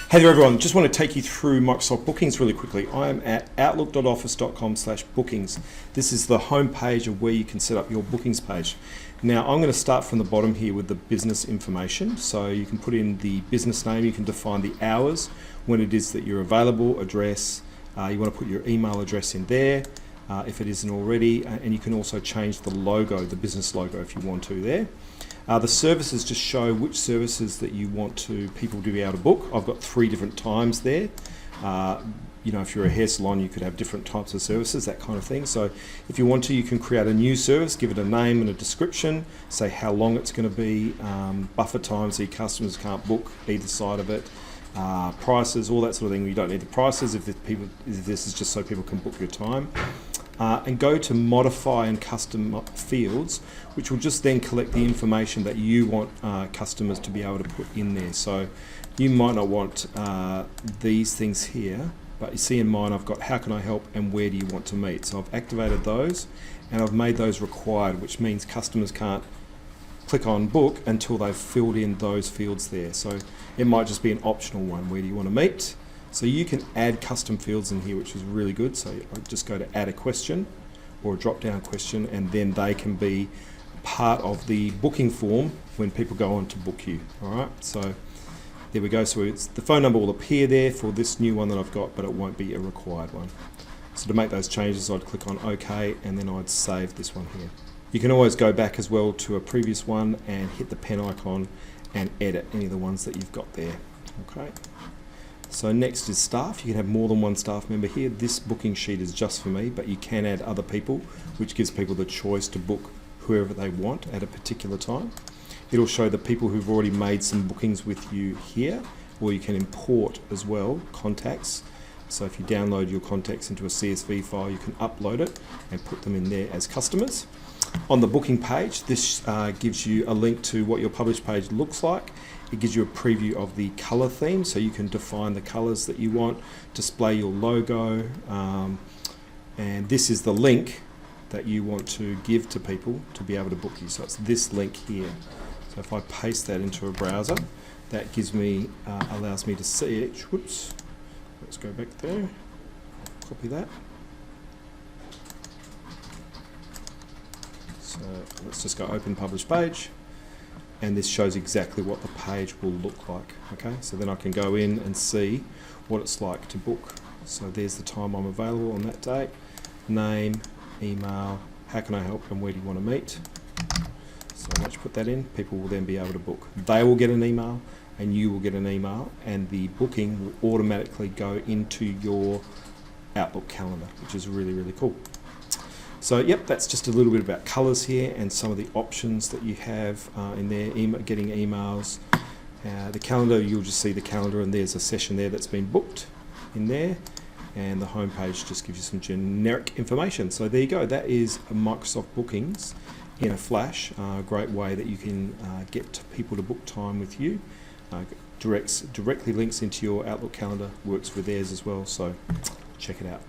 Hey there everyone, just want to take you through Microsoft Bookings really quickly. I am at outlook.office.com/bookings. This is the home page of where you can set up your bookings page. Now I'm going to start from the bottom here with the business information. So you can put in the business name, you can define the hours, when it is that you're available, address, you want to put your email address in there if it isn't already, and you can also change the logo, the business logo if you want to there. The services just show which services that you want people to be able to book. I've got 3 different times there. You know, if you're a hair salon, you could have different types of services, that kind of thing. So if you want to, you can create a new service, give it a name and a description, say how long it's going to be, buffer time so your customers can't book either side of it, prices, all that sort of thing. You don't need the prices if this is just so people can book your time. And go to modify and custom fields, which will just then collect the information that you want customers to be able to put in there. So you might not want these things here, but you see in mine I've got how can I help and where do you want to meet. So I've activated those and I've made those required, which means customers can't click on book until they've filled in those fields there. So it might just be an optional one, where do you want to meet. So you can add custom fields in here, which is really good. So I just go to add a question or a drop down question, and then they can be part of the booking form when people go on to book you. All right, so there we go. So the phone number will appear there for this new one that I've got, but it won't be a required one. So to make those changes, I'd click on OK, and then I'd save this one here. You can always go back as well to a previous one and hit the pen icon and edit any of the ones that you've got there. Okay. So next is staff. You can have more than one staff member here. This booking sheet is just for me, but you can add other people, which gives people the choice to book whoever they want at a particular time. It'll show the people who've already made some bookings with you here, or you can import as well contacts. So if you download your contacts into a CSV file, you can upload it and put them in there as customers. On the booking page, this gives you a link to what your publish page looks like. It gives you a preview of the color theme, so you can define the colors that you want, display your logo, and this is the link that you want to give to people to be able to book you. So it's this link here. So if I paste that into a browser, that gives me, allows me to see it. Whoops, let's go back there, copy that. So let's just go open publish page. And this shows exactly what the page will look like. Okay, so then I can go in and see what it's like to book. So there's the time I'm available on that date, name, email, how can I help and where do you want to meet. So once you put that in, people will then be able to book. They will get an email and you will get an email, and the booking will automatically go into your Outlook calendar, which is really, really cool. So yep, that's just a little bit about colors here and some of the options that you have in there, getting emails. The calendar, you'll just see the calendar and there's a session there that's been booked in there, and the home page just gives you some generic information. So there you go, that is Microsoft Bookings in a flash. A great way that you can get people to book time with you. Directly links into your Outlook calendar, works with theirs as well, so check it out.